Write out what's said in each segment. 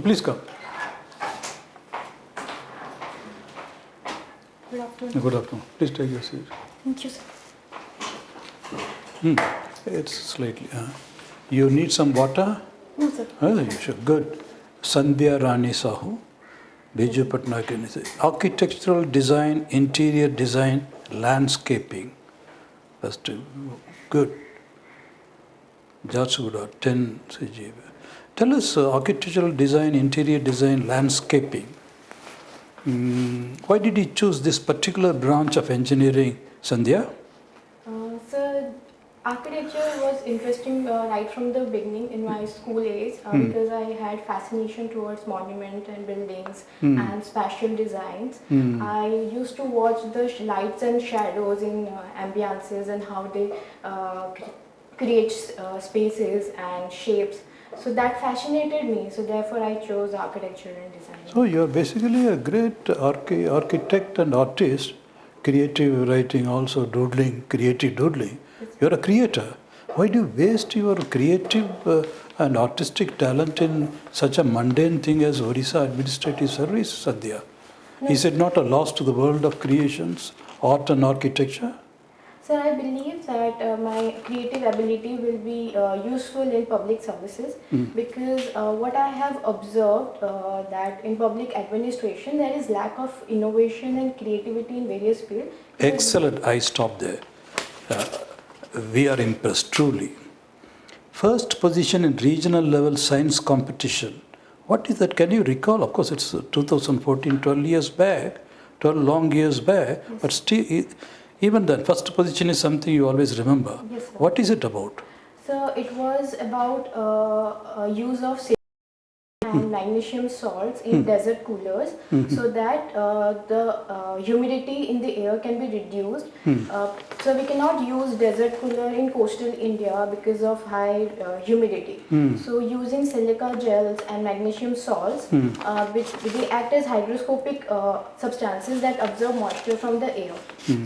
Please come. Good afternoon. Good afternoon. Please take your seat. Thank you, sir. It's slightly. You need some water? No, sir. You should. Good. SANDHYA RANI SAHU. Biju, Pattnaik. Architectural design, interior design, landscaping. First, good. Jharsuguda, 10 CG. Tell us architectural design, interior design, landscaping. Why did you choose this particular branch of engineering, SANDHYA? Sir, architecture was interesting right from the beginning in my school age because I had fascination towards monument and buildings and spatial designs. I used to watch the lights and shadows in ambiances and how they create spaces and shapes. So that fascinated me. So therefore I chose architecture and design. So you are basically a great architect and artist, creative writing, also doodling, creative doodling. You are a creator. Why do you waste your creative and artistic talent in such a mundane thing as Odisha Administrative Service, SANDHYA? No. Is it not a loss to the world of creations, art and architecture? Sir, I believe that my creative ability will be useful in public services because what I have observed that in public administration there is lack of innovation and creativity in various fields. Excellent. I stop there. We are impressed, truly. First position in regional level science competition. What is that? Can you recall? Of course, it's 2014, 12 years back, 12 long years back, yes. But still, even then, first position is something you always remember. Yes, sir. What is it about? So, it was about use of and magnesium salts in desert coolers so that the humidity in the air can be reduced. So we cannot use desert cooler in coastal India because of high humidity. So using silica gels and magnesium salts, which they act as hygroscopic substances that absorb moisture from the air.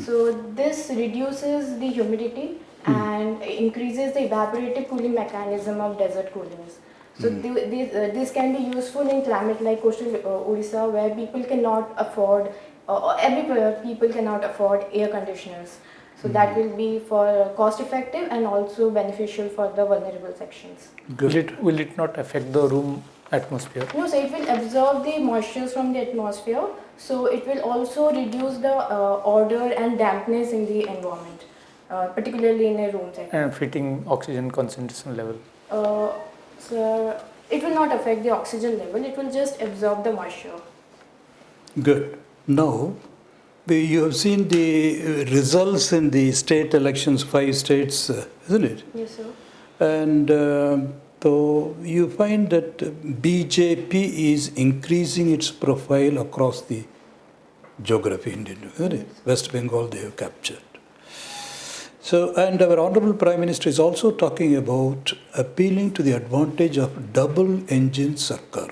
So this reduces the humidity and increases the evaporative cooling mechanism of desert coolers. So this can be useful in climate like coastal Odisha where people cannot afford, people cannot afford air conditioners. So that will be for cost effective and also beneficial for the vulnerable sections. Will it not affect the room atmosphere? No, so it will absorb the moistures from the atmosphere. So it will also reduce the odor and dampness in the environment, particularly in a room setting. And fitting oxygen concentration level? So it will not affect the oxygen level, it will just absorb the moisture. Good. Now, you have seen the results in the state elections, 5 states, isn't it? Yes, sir. And so you find that BJP is increasing its profile across the geography, Indian, isn't it? West Bengal they have captured. So, and our Honorable Prime Minister is also talking about appealing to the advantage of double-engine Sarkar.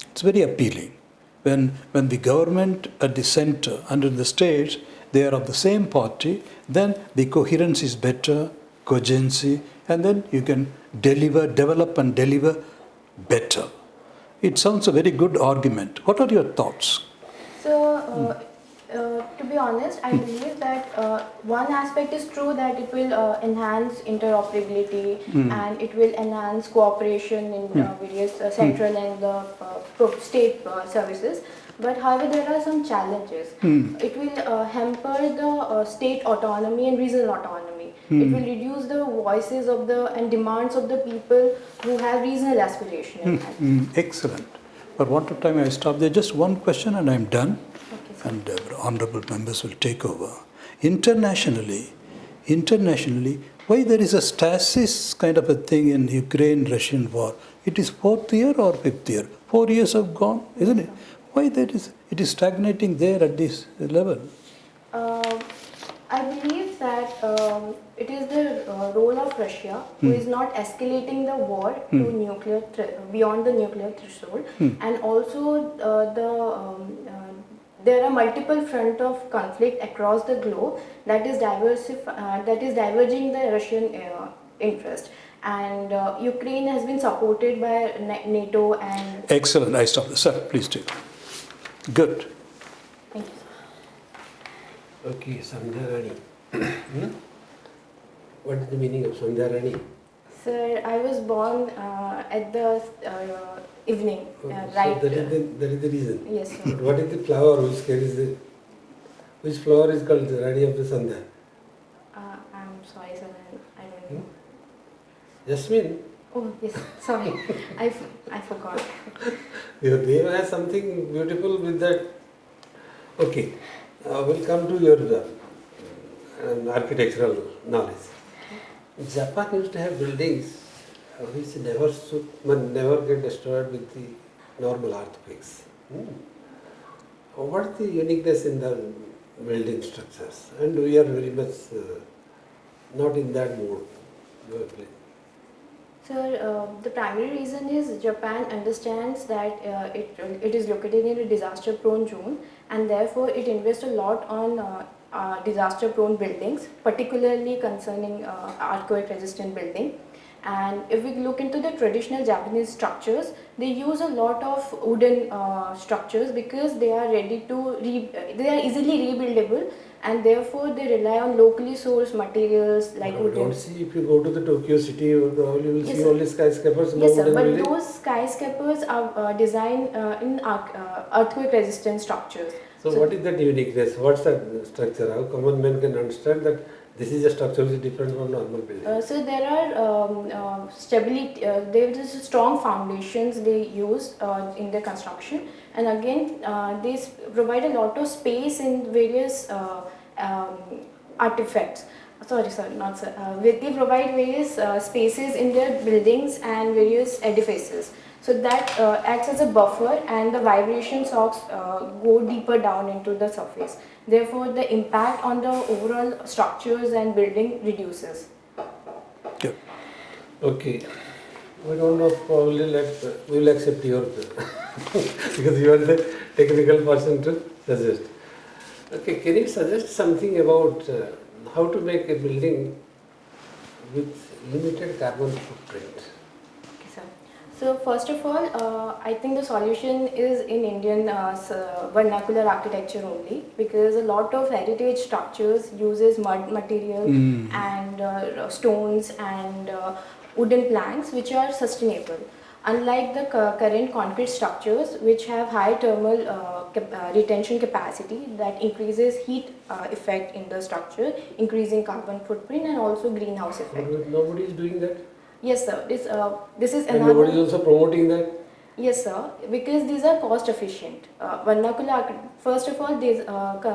It's very appealing. When the government at the center and in the states, they are of the same party, then the coherence is better, cogency, and then you can develop and deliver better. It sounds a very good argument. What are your thoughts? So, to be honest, I believe that one aspect is true that it will enhance interoperability and it will enhance cooperation in various central and state services. But however, there are some challenges. It will hamper the state autonomy and regional autonomy. It will reduce the voices of and demands of the people who have regional aspiration. Excellent. For want of time, I stop there. Just one question and I'm done. And honorable members will take over. Internationally, why there is a stasis kind of a thing in Ukraine-Russian war? It is 4th year or 5th year? 4 years have gone, isn't it? Why it is stagnating there at this level? I believe that it is the role of Russia who is not escalating the war to beyond the nuclear threshold, and also there are multiple fronts of conflict across the globe that is diverging the Russian interest, and Ukraine has been supported by NATO and. Excellent. I stop. Sir, please do. Good. Thank you. Okay, SANDHYA RANI. What is the meaning of SANDHYA RANI? Sir, I was born at the evening, right? So that is the reason. Yes, sir. But what is the flower which flower is called the Rani of the SANDHYA? I'm sorry, sir. I don't know. Jasmine? Oh, yes. Sorry. I forgot. Your name has something beautiful with that. Okay, we'll come to your architectural knowledge. Japan used to have buildings which never get destroyed with the normal earthquakes. What is the uniqueness in the building structures? And we are very much not in that mode. Sir, the primary reason is Japan understands that it is located in a disaster-prone zone, and therefore it invests a lot on disaster-prone buildings, particularly concerning earthquake-resistant building. And if we look into the traditional Japanese structures, they use a lot of wooden structures because they are they are easily rebuildable, and therefore they rely on locally sourced materials like wooden. Don't see, if you go to the Tokyo city, you will Yes, see sir. only skyscrapers. Yes, sir, but building. those skyscrapers are designed in earthquake-resistant structures. So what is that uniqueness? What's that structure? How common man can understand that this is a structure which is different from normal building? So there are stability. There is strong foundations they use in their construction, and again they provide a lot of space in various artifacts. Sorry, sir, not sir. They provide various spaces in their buildings and various edifices. So that acts as a buffer, and the vibration shocks go deeper down into the surface. Therefore, the impact on the overall structures and building reduces. Good. Okay. We don't know, probably we will accept your because you are the technical person to suggest. Okay, can you suggest something about how to make a building with limited carbon footprint? Okay, sir. So first of all, I think the solution is in Indian vernacular architecture only, because a lot of heritage structures uses mud material and stones and wooden planks which are sustainable. Unlike the current concrete structures which have high thermal retention capacity that increases heat effect in the structure, increasing carbon footprint and also greenhouse effect. Nobody is doing that? Yes, sir. This is And another. nobody is also promoting that? Yes, sir. Because these are cost efficient. First of all,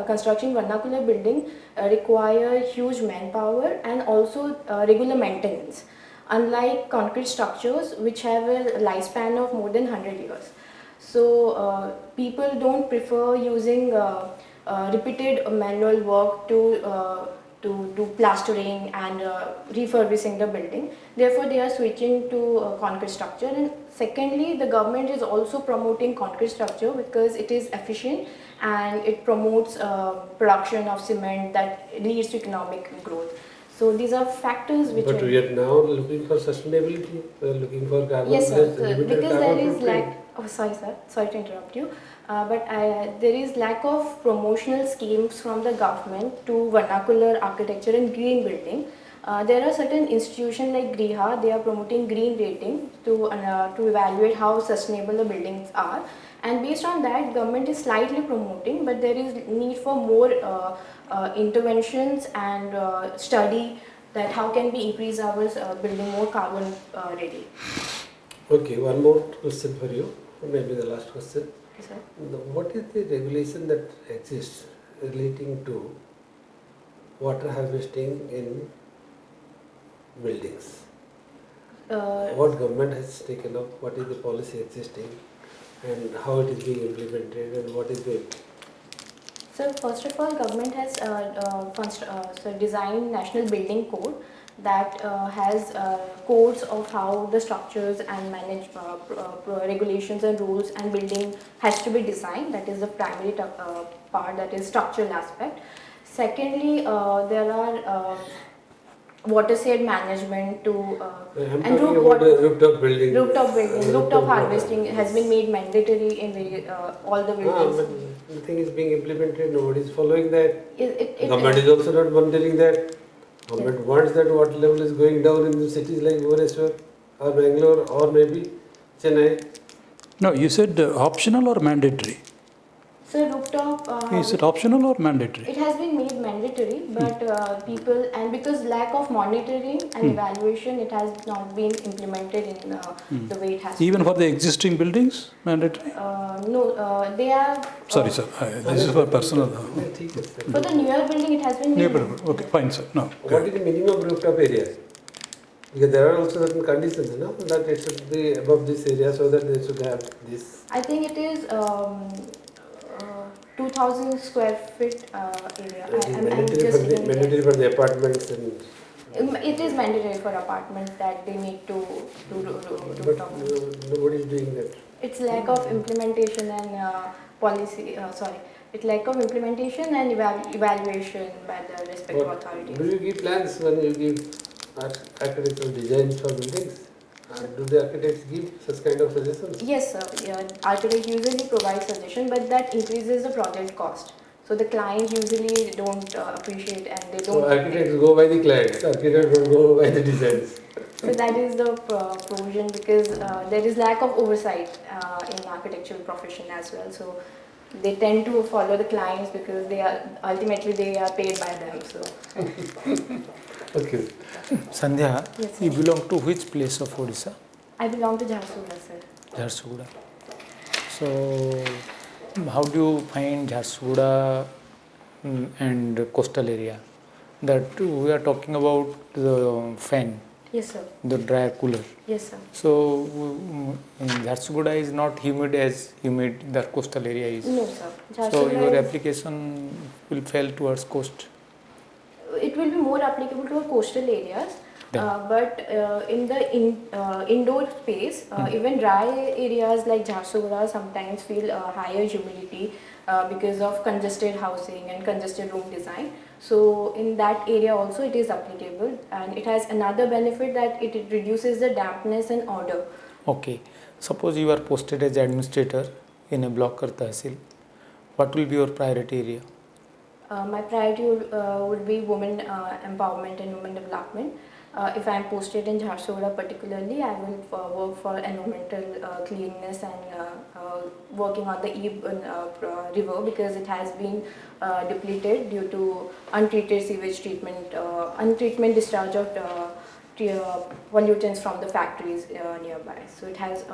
constructing vernacular building require huge manpower and also regular maintenance. Unlike concrete structures which have a lifespan of more than 100 years. So people don't prefer using repeated manual work to do plastering and refurbishing the building. Therefore, they are switching to concrete structure. And secondly, the government is also promoting concrete structure because it is efficient and it promotes production of cement that leads to economic growth. So these are factors which. But we are now looking for sustainability. We are looking for carbon. Yes, sir. Limited Because carbon there is footprint. lack. Oh, sorry, sir. Sorry to interrupt you. But there is lack of promotional schemes from the government to vernacular architecture and green building. There are certain institutions like Griha. They are promoting green rating to evaluate how sustainable the buildings are. And based on that, government is slightly promoting, but there is need for more interventions and study that how can we increase our building more carbon ready. Okay, one more question for you, maybe the last question. Okay, sir. What is the regulation that exists relating to water harvesting in buildings? What government has taken up, what is the policy existing, and how it is being implemented, and what is the... So first of all, government has designed National Building Code that has codes of how the structures and manage regulations and rules and building has to be designed. That is the primary part, that is structural aspect. Secondly, there are watershed management to I'm and talking about the rooftop building. rooftop building, rooftop harvesting has been made mandatory in all the buildings. But nothing is being implemented, nobody is following that. It Government is also not monitoring that. Government wants that water level is going down in the cities like Bhubaneswar or Bangalore or maybe Chennai. No, you said optional or mandatory? So rooftop. Is it optional or mandatory? It has been made mandatory, but people, and because lack of monitoring and evaluation, it has not been implemented in the way it has. Even for the existing buildings, mandatory? No, they have. Sorry, sir. This is for personal. For the newer building, it has been made. Okay, fine, sir. No. What is the minimum rooftop area? Because there are also certain conditions, that it should be above this area so that they should have this. I think it is 2,000 square feet area. Mandatory for the apartments and. It is mandatory for apartments that they need to do rooftop. Nobody is doing that. It's lack of implementation and policy. It's lack of implementation and evaluation by the respective authorities. Do you give plans when you give architectural designs for buildings? Do the architects give such kind of suggestions? Yes, sir. Yeah, architect usually provides suggestion, but that increases the project cost. So the client usually don't appreciate and they don't. So architects go by the clients, architects don't go by the designs. So that is the provision because there is lack of oversight in architectural profession as well. So they tend to follow the clients because they are ultimately they are paid by them. So. Okay. Sandhya, Yes, you belong to which place of Odisha? I belong to Jharsuguda, sir. Jharsuguda. So, how do you find Jharsuguda and coastal area? That we are talking about the fan, Yes, sir. the dry cooler. Yes, sir. So, Jharsuguda is not humid as humid the coastal area is. No, sir. So, Jharsuguda your is- application will fail towards coast. It will be more applicable to coastal areas, but in the indoor space, even dry areas like Jharsuguda sometimes feel higher humidity because of congested housing and congested room design. So in that area also it is applicable, and it has another benefit that it reduces the dampness and odor. Okay. Suppose you are posted as administrator in a block or tahsil. What will be your priority area? My priority would be women empowerment and women development. If I am posted in Jharsuguda particularly, I will work for environmental cleanliness and working on the river because it has been depleted due to untreated sewage treatment, untreatment discharge of pollutants from the factories nearby. So it has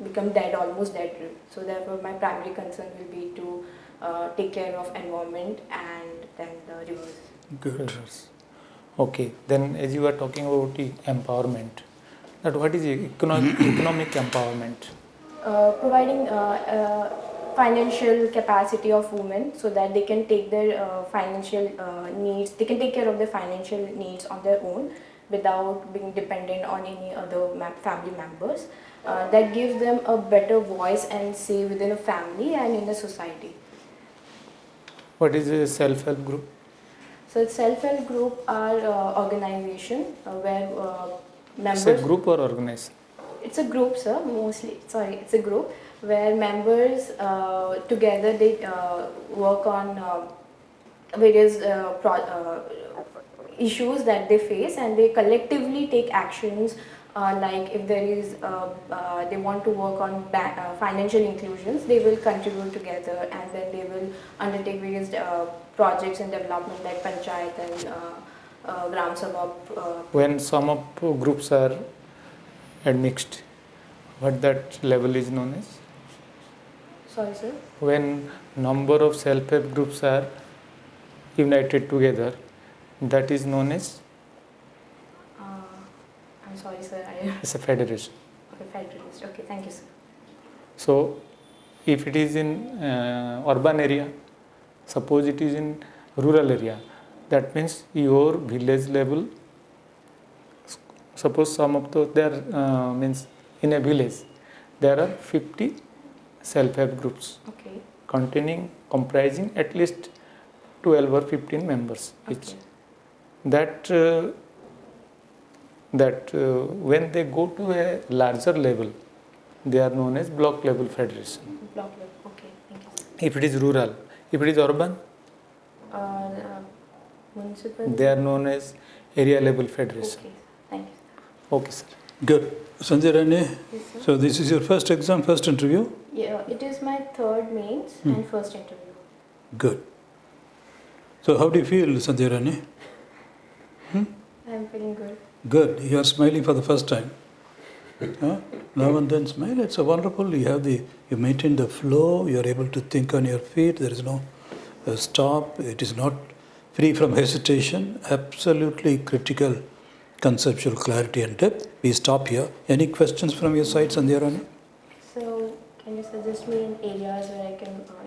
become dead, almost dead. So therefore my primary concern will be to take care of environment and then the rivers. Good. Okay, then as you are talking about empowerment, that what is economic empowerment? Providing financial capacity of women so that they can take their financial needs, they can take care of their financial needs on their own without being dependent on any other family members. That gives them a better voice and say within a family and in the society. What is a self-help group? So self-help group are organization where members. It's a group or organization? It's a group, sir. Mostly, sorry, it's a group where members together they work on various issues that they face, and they collectively take actions. Like if there is, they want to work on financial inclusions, they will contribute together, and then they will undertake various projects and development like panchayat and gram sabha. When some of groups are admixed, what that level is known as? Sorry, sir. When number of self-help groups are united together, that is known as? I'm sorry, sir. It's a federation. Okay, federalist. Okay, thank you, sir. So, if it is in urban area, suppose it is in rural area, that means your village level, suppose some of the there means in a village there are 50 self-help groups, Okay. comprising at least 12 or 15 members each. Okay. That that when they go to a larger level, they are known as block level federation. Block level. Okay, thank you, sir. If it is rural, if it is urban, Municipal. they are known as area level federation. Okay, thank you, Okay, sir. Good. Sanjay Rani, sir. Yes, sir. so this is your first exam, first interview? Yeah, it is my third mains and first interview. Good. So how do you feel, Sanjay Rani? I'm feeling good. Good. You are smiling for the first time. Huh? Now and then smile. It's a wonderful. You maintain the flow. You are able to think on your feet. There is no stop. It is not free from hesitation. Absolutely critical conceptual clarity and depth. We stop here. Any questions from your side, Sanjay Rani? So, can you suggest me in areas where I can improve?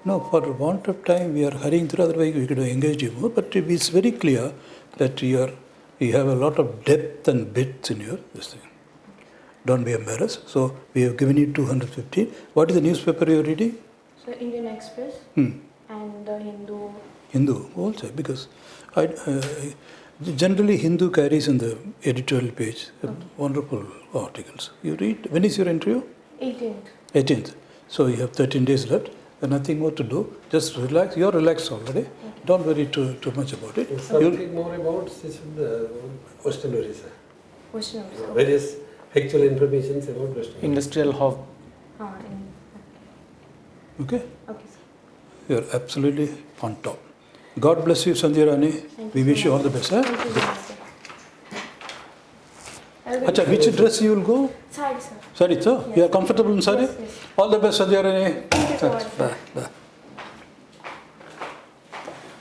No, for want of time, we are hurrying through. Otherwise, we could have engaged you more. But it's very clear that you have a lot of depth and bits in your this thing. Don't be embarrassed. So we have given you 250. What is the newspaper you are reading? So, Indian Express Hmm. and the Hindu. Hindu also, because generally Hindu carries in the editorial page wonderful articles. You read. When is your interview? 18th. 18th. So you have 13 days left. There's nothing more to do. Just relax. You are relaxed already. Don't worry too much about it. Something more about the Western Odisha. Question number. Various actual information about Western Odisha. Industrial hub. Okay? Okay, sir. You are absolutely on top. God bless you, Sanjay Rani. Thank We you wish so you all much. the best. Huh? Thank you very much, sir. Acha, which dress you will go? Sari, sir. Sari, sir? Yes. You are comfortable in sari? Yes, yes. All the best, Sanjay Rani. Thank you so much, sir. Bye.